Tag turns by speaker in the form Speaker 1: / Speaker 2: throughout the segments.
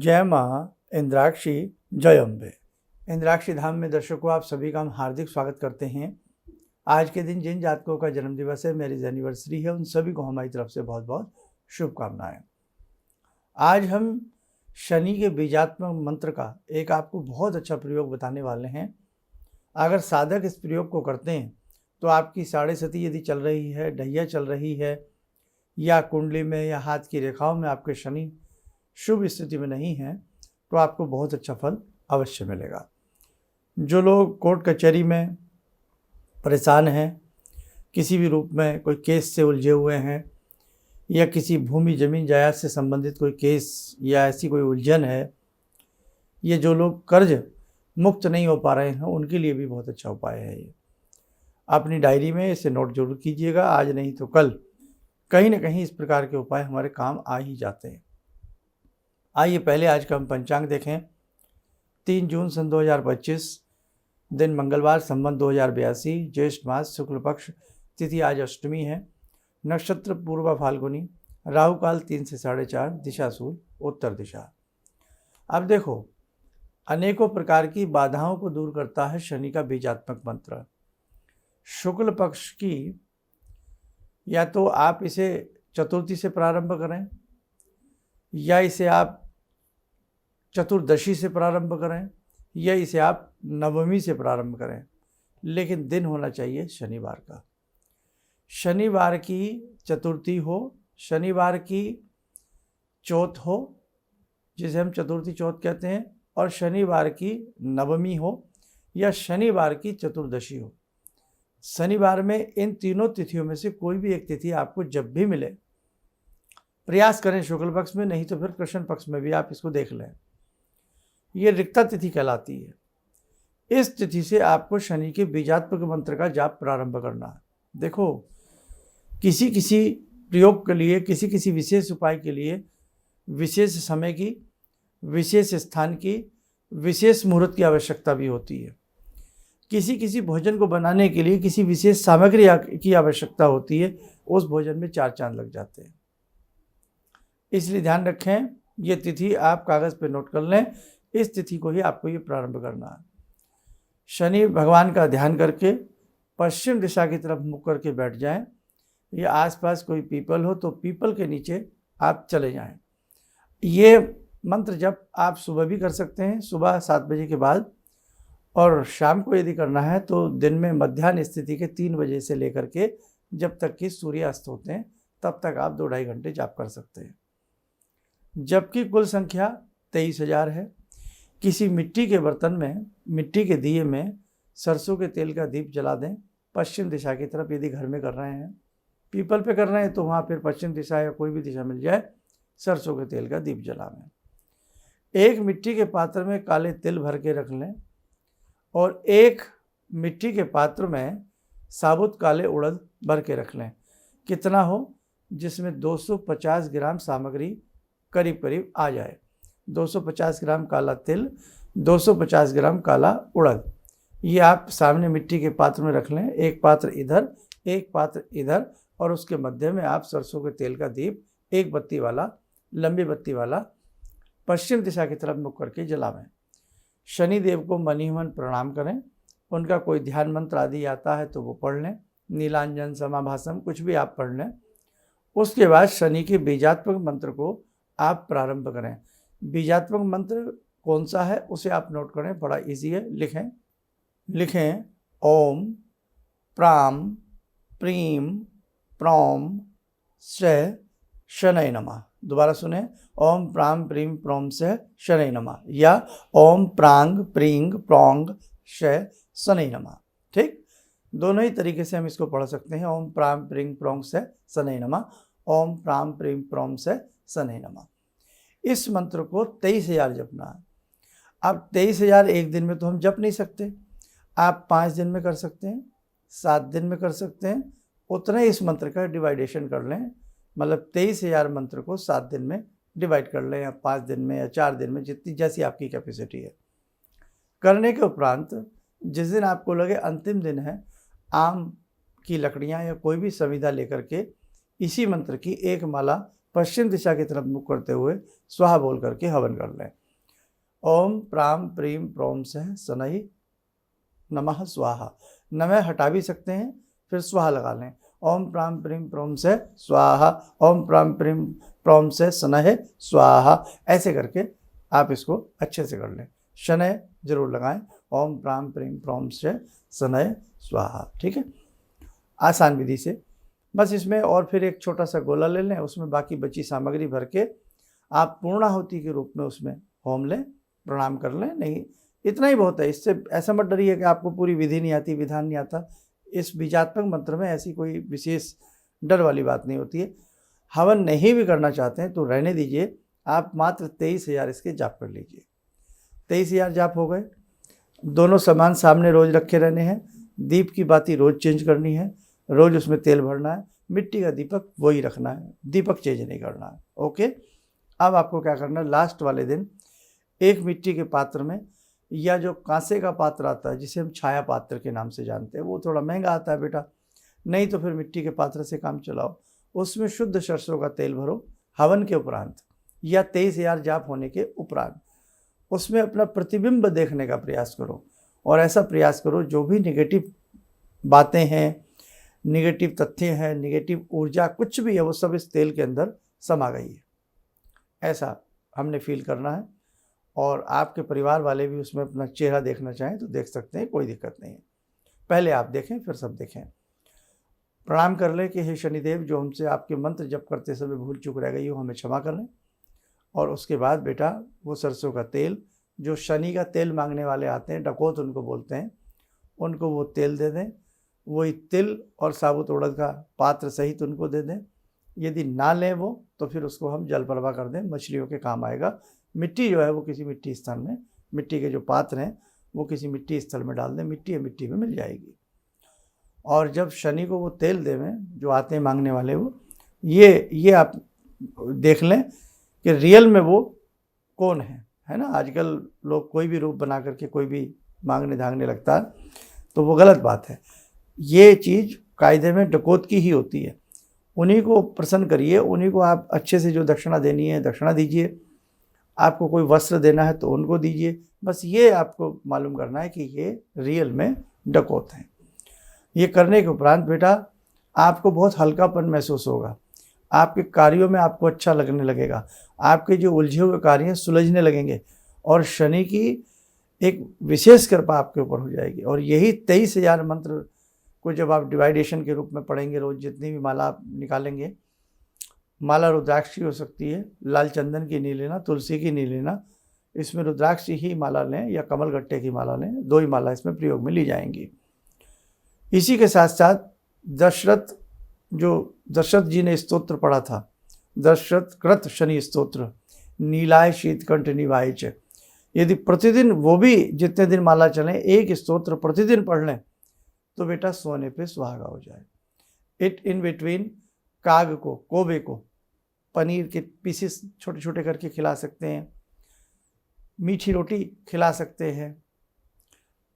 Speaker 1: जय माँ इंद्राक्षी जय अम्बे। इंद्राक्षी धाम में दर्शकों आप सभी का हम हार्दिक स्वागत करते हैं। आज के दिन जिन जातकों का जन्म दिवस है, मैरिज एनिवर्सरी है, उन सभी को हमारी तरफ से बहुत बहुत शुभकामनाएं। आज हम शनि के बीजात्मक मंत्र का एक आपको बहुत अच्छा प्रयोग बताने वाले हैं। अगर साधक इस प्रयोग को करते हैं तो आपकी साढ़े सती यदि चल रही है, ढैया चल रही है, या कुंडली में या हाथ की रेखाओं में आपके शनि शुभ स्थिति में नहीं है, तो आपको बहुत अच्छा फल अवश्य मिलेगा। जो लोग कोर्ट कचहरी में परेशान हैं, किसी भी रूप में कोई केस से उलझे हुए हैं, या किसी भूमि जमीन जायदाद से संबंधित कोई केस या ऐसी कोई उलझन है, ये जो लोग कर्ज मुक्त नहीं हो पा रहे हैं, उनके लिए भी बहुत अच्छा उपाय है ये। अपनी डायरी में इसे नोट जरूर कीजिएगा, आज नहीं तो कल कहीं ना कहीं इस प्रकार के उपाय हमारे काम आ ही जाते हैं। आइए पहले आज का हम पंचांग देखें। 3 जून सन 2025, दिन मंगलवार, संवत 2082, ज्येष्ठ मास, शुक्ल पक्ष, तिथि आज अष्टमी है, नक्षत्र पूर्वा फाल्गुनी, राहु काल 3 से 4:30, दिशा सूर्य उत्तर दिशा। अब देखो, अनेकों प्रकार की बाधाओं को दूर करता है शनि का बीजात्मक मंत्र। शुक्ल पक्ष की या तो आप इसे चतुर्थी से प्रारंभ करें, या इसे आप चतुर्दशी से प्रारंभ करें, या इसे आप नवमी से प्रारंभ करें, लेकिन दिन होना चाहिए शनिवार का। शनिवार की चतुर्थी हो, शनिवार की चौथ हो, जिसे हम चतुर्थी चौथ कहते हैं, और शनिवार की नवमी हो, या शनिवार की चतुर्दशी हो। शनिवार में इन तीनों तिथियों में से कोई भी एक तिथि आपको जब भी मिले, प्रयास करें शुक्ल पक्ष में, नहीं तो फिर कृष्ण पक्ष में भी आप इसको देख लें। ये रिक्ता तिथि कहलाती है। इस तिथि से आपको शनि के बीजात्मक मंत्र का जाप प्रारंभ करना है। देखो, किसी किसी प्रयोग के लिए, किसी किसी विशेष उपाय के लिए विशेष समय की, विशेष स्थान की, विशेष मुहूर्त की आवश्यकता भी होती है। किसी किसी भोजन को बनाने के लिए किसी विशेष सामग्री की आवश्यकता होती है, उस भोजन में 4 चांद लग जाते हैं। इसलिए ध्यान रखें, ये तिथि आप कागज़ पे नोट कर लें। इस तिथि को ही आपको ये प्रारंभ करना है। शनि भगवान का ध्यान करके पश्चिम दिशा की तरफ मुख करके बैठ जाएं, या आसपास कोई पीपल हो तो पीपल के नीचे आप चले जाएं। ये मंत्र जब आप सुबह भी कर सकते हैं, सुबह 7 बजे के बाद, और शाम को यदि करना है तो दिन में मध्याह्न स्थिति के 3 बजे से लेकर के जब तक कि सूर्यास्त होते हैं, तब तक आप 2-2.5 घंटे जाप कर सकते हैं। जबकि कुल संख्या 23,000 है। किसी मिट्टी के बर्तन में, मिट्टी के दिए में सरसों के तेल का दीप जला दें, पश्चिम दिशा की तरफ। यदि घर में कर रहे हैं, पीपल पे कर रहे हैं, तो वहाँ फिर पश्चिम दिशा या कोई भी दिशा मिल जाए, सरसों के तेल का दीप जलावें। एक मिट्टी के पात्र में काले तिल भर के रख लें, और एक मिट्टी के पात्र में साबुत काले उड़द भर के रख लें। कितना हो, जिसमें 250 ग्राम सामग्री करीब करीब आ जाए। 250 ग्राम काला तिल, 250 ग्राम काला उड़द, ये आप सामने मिट्टी के पात्र में रख लें। एक पात्र इधर, एक पात्र इधर, और उसके मध्य में आप सरसों के तेल का दीप, एक बत्ती वाला, लंबी बत्ती वाला, पश्चिम दिशा की तरफ मुख करके जलावें। शनि देव को मनी मन प्रणाम करें। उनका कोई ध्यान मंत्र आदि आता है तो वो पढ़ लें, नीलांजन, समाभासम, कुछ भी आप पढ़ लें। उसके बाद शनि के बीजात्मक मंत्र को आप प्रारंभ करें। बीजात्मक मंत्र कौन सा है उसे आप नोट करें, बड़ा इजी है। लिखें ओम प्राम प्रीम प्रोम से शनय नमः। दोबारा सुने, ओम प्राम प्रीम प्रोम से शनय नमः, या ओम प्रांग प्रींग प्रोंग से शनय नमः। ठीक, दोनों ही तरीके से हम इसको पढ़ सकते हैं। ओम प्राम प्रींग प्रोंग से शनय नमः, ओम प्राम प्रीम प्रोम से शनय नमः। इस मंत्र को 23,000 जपना है। अब 23,000 एक दिन में तो हम जप नहीं सकते, आप 5 दिन में कर सकते हैं, 7 दिन में कर सकते हैं। उतने इस मंत्र का डिवाइडेशन कर लें, मतलब 23,000 मंत्र को 7 दिन में डिवाइड कर लें, या 5 दिन में, या 4 दिन में, जितनी जैसी आपकी कैपेसिटी है। करने के उपरांत जिस दिन आपको लगे अंतिम दिन है, आम की लकड़ियाँ या कोई भी संविधा लेकर के इसी मंत्र की एक माला पश्चिम दिशा की तरफ मुख करते हुए स्वाहा बोल करके हवन कर लें। ओम प्राम प्रीम प्रोम सह शनैः नमः स्वाहा। नमः हटा भी सकते हैं, फिर स्वाहा लगा लें। ओम प्राम प्रीम प्रोम से स्वाहा, ओम प्राम प्रीम प्रोम से शनैः स्वाहा। ऐसे करके आप इसको अच्छे से कर लें। शनैः जरूर लगाएं। ओम प्राम प्रीम प्रोम से शनैः स्वाहा। ठीक है, आसान विधि से। बस इसमें और फिर एक छोटा सा गोला ले लें, उसमें बाकी बची सामग्री भर के आप पूर्णाहुति के रूप में उसमें होम लें, प्रणाम कर लें। नहीं, इतना ही बहुत है। इससे ऐसा मत डरिए कि आपको पूरी विधि नहीं आती, विधान नहीं आता। इस बीजात्मक मंत्र में ऐसी कोई विशेष डर वाली बात नहीं होती है। हवन नहीं भी करना चाहते हैं तो रहने दीजिए, आप मात्र 23,000 इसके जाप कर लीजिए। 23,000 जाप हो गए। दोनों सामान सामने रोज रखे रहने हैं। दीप की बाती रोज चेंज करनी है, रोज उसमें तेल भरना है। मिट्टी का दीपक वही रखना है, दीपक चेंज नहीं करना है। ओके, अब आपको क्या करना है, लास्ट वाले दिन एक मिट्टी के पात्र में, या जो कांसे का पात्र आता है जिसे हम छाया पात्र के नाम से जानते हैं, वो थोड़ा महंगा आता है बेटा, नहीं तो फिर मिट्टी के पात्र से काम चलाओ। उसमें शुद्ध सरसों का तेल भरो हवन के उपरांत या 23,000 जाप होने के उपरांत। उसमें अपना प्रतिबिंब देखने का प्रयास करो, और ऐसा प्रयास करो जो भी नेगेटिव बातें हैं, नेगेटिव तथ्य हैं, नेगेटिव ऊर्जा कुछ भी है, वो सब इस तेल के अंदर समा गई है, ऐसा हमने फील करना है। और आपके परिवार वाले भी उसमें अपना चेहरा देखना चाहें तो देख सकते हैं, कोई दिक्कत नहीं है। पहले आप देखें फिर सब देखें। प्रणाम कर लें कि हे शनिदेव, जो हमसे आपके मंत्र जप करते समय भूल चूक रह गई हो हमें क्षमा कर लें। और उसके बाद बेटा वो सरसों का तेल, जो शनि का तेल मांगने वाले आते हैं, डकौत उनको बोलते हैं, उनको वो तेल दे दें। वही तिल और साबुत उड़द का पात्र सहित उनको दे दें। यदि ना लें वो, तो फिर उसको हम जल प्रवाह कर दें, मछलियों के काम आएगा। मिट्टी जो है वो किसी मिट्टी स्थान में, मिट्टी के जो पात्र हैं वो किसी मिट्टी स्थल में डाल दें, मिट्टी मिट्टी में मिल जाएगी। और जब शनि को वो तेल देवें, जो आते हैं मांगने वाले, वो ये आप देख लें कि रियल में वो कौन है ना। आजकल लोग कोई भी रूप बना करके कोई भी मांगने धांगने लगता है, तो वो गलत बात है। ये चीज़ कायदे में डकौत की ही होती है। उन्हीं को प्रसन्न करिए, उन्हीं को आप अच्छे से जो दक्षिणा देनी है दक्षिणा दीजिए। आपको कोई वस्त्र देना है तो उनको दीजिए। बस ये आपको मालूम करना है कि ये रियल में डकौत हैं। ये करने के उपरांत बेटा आपको बहुत हल्कापन महसूस होगा, आपके कार्यों में आपको अच्छा लगने लगेगा, आपके जो उलझे हुए कार्य हैं सुलझने लगेंगे, और शनि की एक विशेष कृपा आपके ऊपर हो जाएगी। और यही 23,000 मंत्र को जब आप डिवाइडेशन के रूप में पढ़ेंगे, रोज जितनी भी माला आप निकालेंगे, माला रुद्राक्ष की हो सकती है, लाल चंदन की नहीं लेना, तुलसी की नहीं लेना, इसमें रुद्राक्ष ही माला लें या कमल गट्टे की माला लें, 2 ही माला इसमें प्रयोग में ली जाएंगी। इसी के साथ साथ दशरथ जी ने स्तोत्र पढ़ा था, दशरथ कृत शनि स्तोत्र, नीलाय शीतकंठ निवाय च। यदि प्रतिदिन वो भी जितने दिन माला चलें एक स्तोत्र प्रतिदिन पढ़ लें तो बेटा सोने पे सुहागा हो जाए। इट इन बिटवीन काग को, कोबे को पनीर के पीसेस छोटे छोटे करके खिला सकते हैं, मीठी रोटी खिला सकते हैं,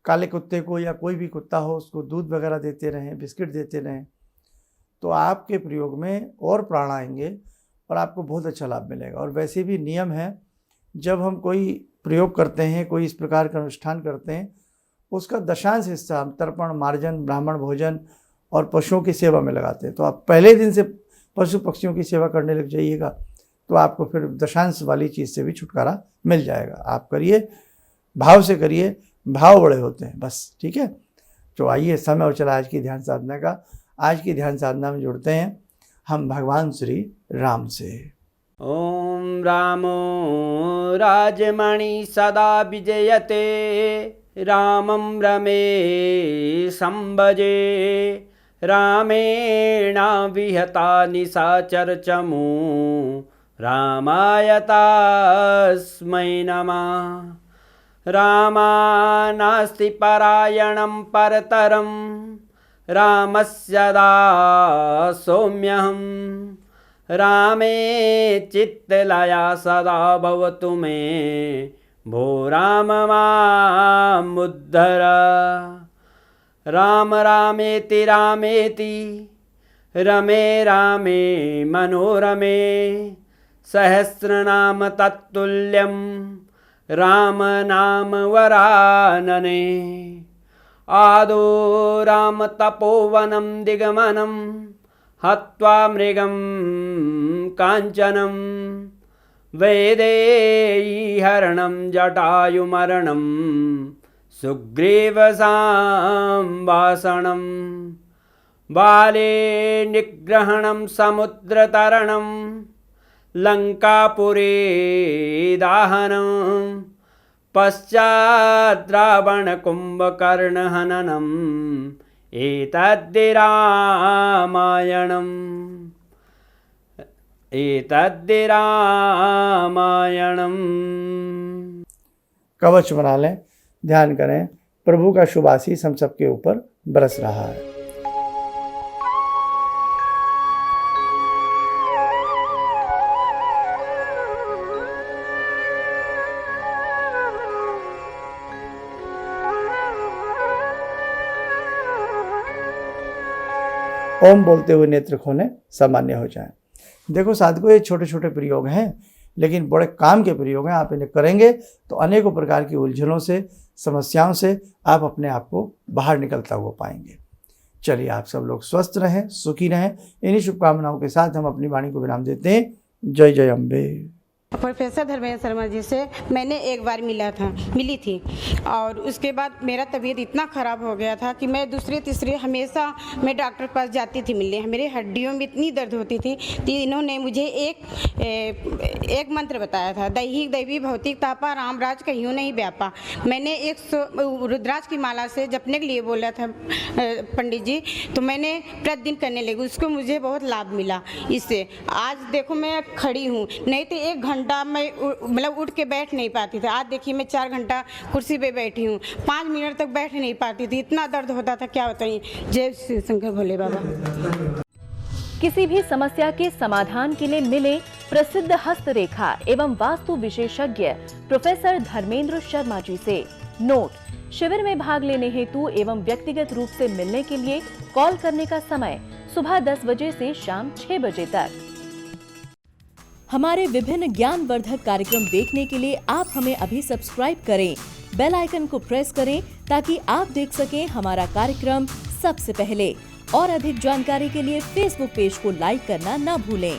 Speaker 1: काले कुत्ते को या कोई भी कुत्ता हो उसको दूध वगैरह देते रहें, बिस्किट देते रहें, तो आपके प्रयोग में और प्राण आएंगे और आपको बहुत अच्छा लाभ मिलेगा। और वैसे भी नियम है, जब हम कोई प्रयोग करते हैं, कोई इस प्रकार का अनुष्ठान करते हैं, उसका दशांश हिस्सा हम तर्पण, मार्जन, ब्राह्मण भोजन और पशुओं की सेवा में लगाते हैं। तो आप पहले दिन से पशु पक्षियों की सेवा करने लग जाइएगा तो आपको फिर दशांश वाली चीज़ से भी छुटकारा मिल जाएगा। आप करिए, भाव से करिए, भाव बड़े होते हैं बस। ठीक है, तो आइए समय हो चला आज की ध्यान साधना का। आज की ध्यान साधना में जुड़ते हैं हम भगवान श्री राम से।
Speaker 2: ओम रामो राजमणि सदा विजयते, रामं रमे संभजे, रामेण विहता निशाचर चमू, रामाय तस्मै नमः। रामानास्ति परायणं परतरं, रामस्य दासोऽम्यहम्। रामे चित्तलया सदा भवतु मे, भो राम मामुद्धर। राम रामेति रामेति रमे रामे मनोरमे सहस्रनाम तत्तुल्यं राम नाम वरानने आदो राम तपोवनं दिगमनं हत्वा मृगं काञ्चनं वैदेहीहरणं जटायुमरणं सुग्रीवसंवासनं बाले निग्रहणं समुद्रतरणं लङ्कापुरे दाहनं पश्चात् रावणकुम्भकर्णहननम् एतद्धि रामायणम्।
Speaker 1: कवच बना लें, ध्यान करें, प्रभु का शुभ आशीष हम सबके ऊपर बरस रहा है। ओम बोलते हुए नेत्र खोलें, सामान्य हो जाएं। देखो साधकों, ये छोटे छोटे प्रयोग हैं, लेकिन बड़े काम के प्रयोग हैं। आप इन्हें करेंगे तो अनेकों प्रकार की उलझनों से, समस्याओं से आप अपने आप को बाहर निकलता हुआ पाएंगे। चलिए, आप सब लोग स्वस्थ रहें, सुखी रहें। इन्हीं शुभकामनाओं के साथ हम अपनी वाणी को विराम देते हैं। जय जय अम्बे।
Speaker 3: प्रोफेसर धर्मेंद्र शर्मा जी से मैंने एक बार मिली थी और उसके बाद मेरा तबीयत इतना ख़राब हो गया था कि मैं दूसरे तीसरे हमेशा मैं डॉक्टर के पास जाती थी मिलने। मेरे हड्डियों में इतनी दर्द होती थी तो इन्होंने मुझे एक मंत्र बताया था, दैहिक दैवी भौतिक तापा रामराज कहीं नहीं व्यापा। मैंने एक रुद्राक्ष की माला से जपने के लिए बोला था पंडित जी, तो मैंने प्रतिदिन करने लगी। उसको मुझे बहुत लाभ मिला इससे। आज देखो मैं खड़ी हूँ, नहीं तो 1 घंटा मैं मतलब उठ के बैठ नहीं पाती थी। आज देखिए मैं 4 घंटा कुर्सी पे बैठी हूँ, 5 मिनट तक बैठ नहीं पाती थी, इतना दर्द होता था क्या बताइए। जय श्री शंकर भोले बाबा।
Speaker 4: किसी भी समस्या के समाधान के लिए मिले प्रसिद्ध हस्तरेखा एवं वास्तु विशेषज्ञ प्रोफेसर धर्मेंद्र शर्मा जी से। नोट: शिविर में भाग लेने हेतु एवं व्यक्तिगत रूप से मिलने के लिए कॉल करने का समय सुबह 10 बजे से शाम 6 बजे तक। हमारे विभिन्न ज्ञानवर्धक कार्यक्रम देखने के लिए आप हमें अभी सब्सक्राइब करें, बेल आइकन को प्रेस करें ताकि आप देख सकें हमारा कार्यक्रम सबसे पहले। और अधिक जानकारी के लिए फेसबुक पेज को लाइक करना न भूलें।